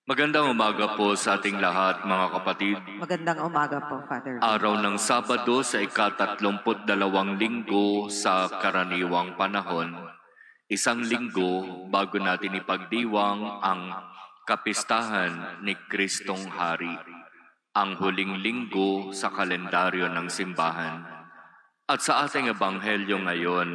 Magandang umaga po sa ating lahat, mga kapatid. Magandang umaga po, Father. Araw ng Sabado sa ika-32 linggo sa karaniwang panahon. Isang linggo bago natin ipagdiwang ang kapistahan ni Kristong Hari. Ang huling linggo sa kalendaryo ng simbahan. At sa ating ebanghelyo ngayon,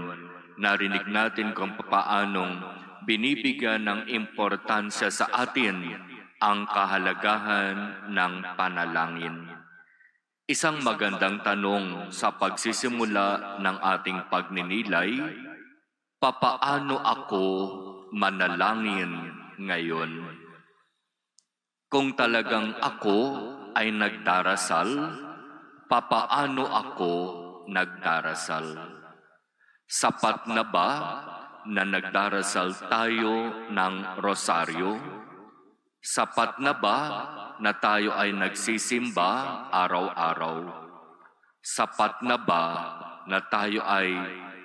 narinig natin kung paanong binibigyan ng importansya sa atin ang kahalagahan ng panalangin. Isang magandang tanong sa pagsisimula ng ating pagninilay, papaano ako manalangin ngayon? Kung talagang ako ay nagdarasal, papaano ako nagdarasal? Sapat na ba na nagdarasal tayo ng rosaryo? Sapat na ba na tayo ay nagsisimba araw-araw? Sapat na ba na tayo ay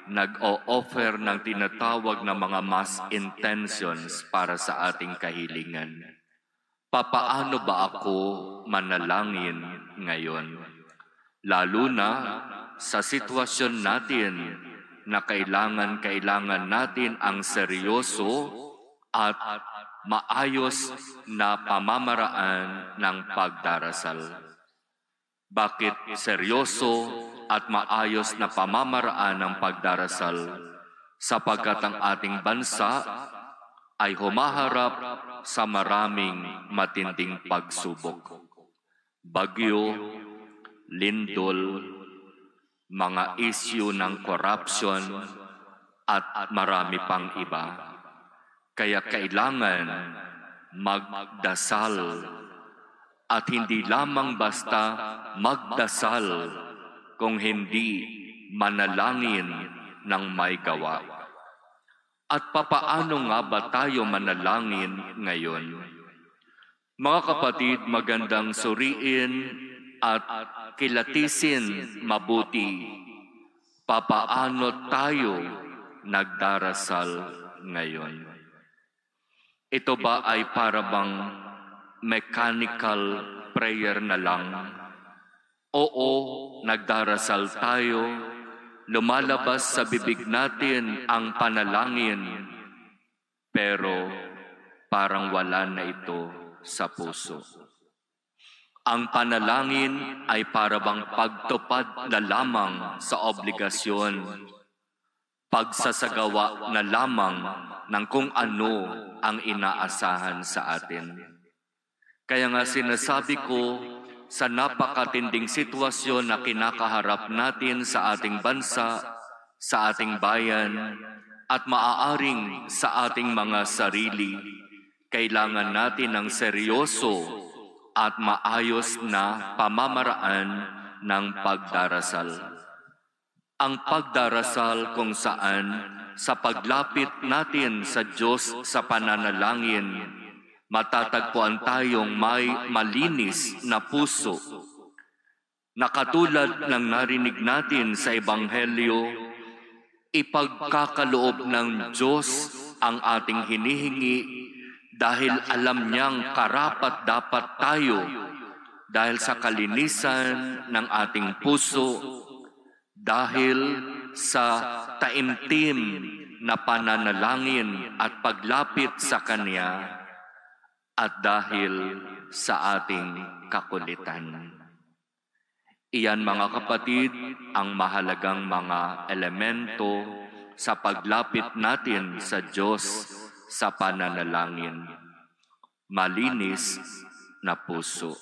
nag-o-offer ng tinatawag na mga mass intentions para sa ating kahilingan? Papaano ba ako manalangin ngayon? Lalo na sa sitwasyon natin na kailangan natin ang seryoso at maayos na pamamaraan ng pagdarasal. Bakit seryoso at maayos na pamamaraan ng pagdarasal? Sapagkat ang ating bansa ay humaharap sa maraming matinding pagsubok. Bagyo, lindol, mga isyu ng corruption, at marami pang iba. Kaya kailangan magdasal at hindi lamang basta magdasal kung hindi manalangin ng may gawa. At papaano nga ba tayo manalangin ngayon? Mga kapatid, magandang suriin at kilatisin mabuti papaano tayo nagdarasal ngayon. Ito ba ay para bang mechanical prayer na lang? Oo, nagdarasal tayo, lumalabas sa bibig natin ang panalangin, pero parang wala na ito sa puso. Ang panalangin ay para bang pagtupad na lamang sa obligasyon, pagsasagawa na lamang ng kung ano ang inaasahan sa atin. Kaya nga sinasabi ko, sa napakatinding sitwasyon na kinakaharap natin sa ating bansa, sa ating bayan, at maaaring sa ating mga sarili, kailangan natin ng seryoso at maayos na pamamaraan ng pagdarasal. Ang pagdarasal kung saan sa paglapit natin sa Diyos sa pananalangin, matatagpuan tayong may malinis na puso. Na katulad ng narinig natin sa Ebanghelyo, ipagkakaloob ng Diyos ang ating hinihingi dahil alam niyang karapat-dapat tayo dahil sa kalinisan ng ating puso, dahil sa taimtim na pananalangin at paglapit sa Kanya, at dahil sa ating kakulitan. Iyan mga kapatid, ang mahalagang mga elemento sa paglapit natin sa Diyos sa pananalangin. Malinis na puso.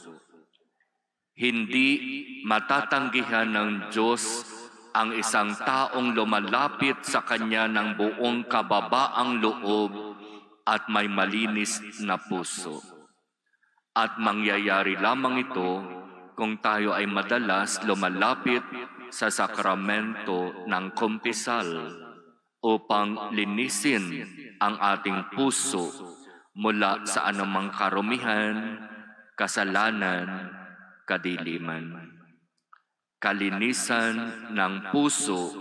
Hindi matatanggihan ng Diyos ang isang taong lumalapit sa Kanya ng buong kababaang loob at may malinis na puso. At mangyayari lamang ito kung tayo ay madalas lumalapit sa sakramento ng kumpisal upang linisin ang ating puso mula sa anumang karumihan, kasalanan, kadiliman. Kalinisan ng puso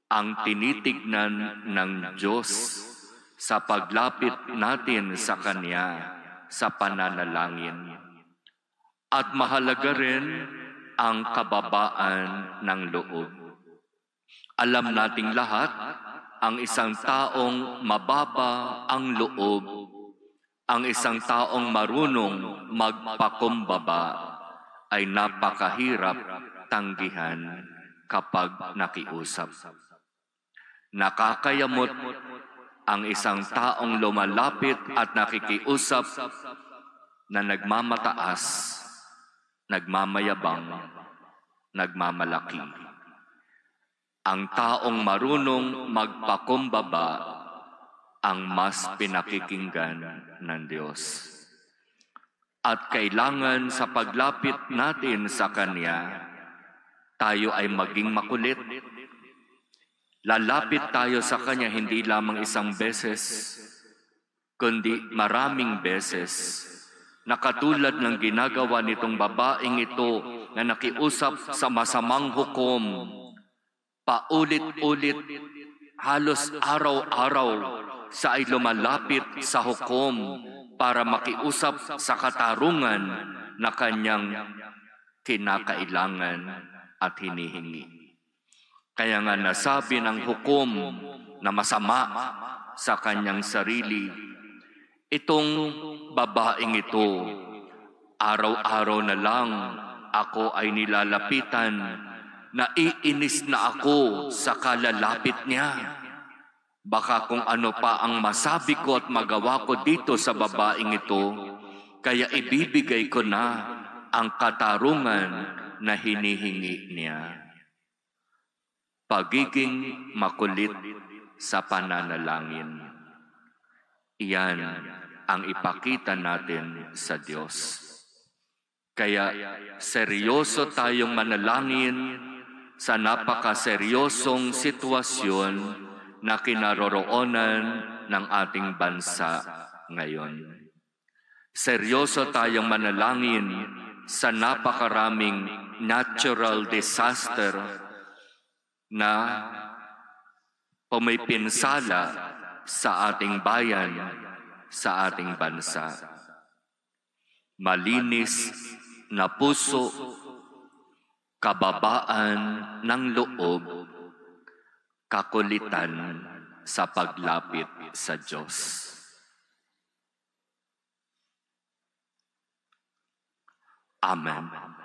ang tinitignan ng Diyos sa paglapit natin sa Kanya sa pananalangin. At mahalaga rin ang kababaan ng loob. Alam nating lahat, ang isang taong mababa ang loob, ang isang taong marunong magpakumbaba ay napakahirap tanggihan kapag nakiusap. Nakakayamot ang isang taong lumalapit at nakikiusap na nagmamataas, nagmamayabang, nagmamalaki. Ang taong marunong magpakumbaba ang mas pinakikinggan ng Diyos. At kailangan sa paglapit natin sa Kanya, tayo ay maging makulit. Lalapit tayo sa Kanya hindi lamang isang beses, kundi maraming beses, na katulad ng ginagawa nitong babaeng ito na nakiusap sa masamang hukom, paulit-ulit, halos araw-araw, siya ay lumalapit sa hukom para makiusap sa katarungan na kanyang kinakailangan at hinihingi. Kaya nga nasabi ng hukom na masama sa kanyang sarili, itong babaeng ito, araw-araw na lang ako ay nilalapitan, naiinis na ako sa kalalapit niya. Baka kung ano pa ang masabi ko at magawa ko dito sa babaeng ito, kaya ibibigay ko na ang katarungan na hinihingi niya. Pagiging makulit sa pananalangin. Iyan ang ipakita natin sa Diyos. Kaya seryoso tayong manalangin sa napakaseryosong sitwasyon na kinaroroonan ng ating bansa ngayon. Seryoso tayong manalangin sa napakaraming natural disaster na pumipinsala sa ating bayan, sa ating bansa. Malinis na puso, kababaan ng loob, kakulitan sa paglapit sa Diyos. Amen.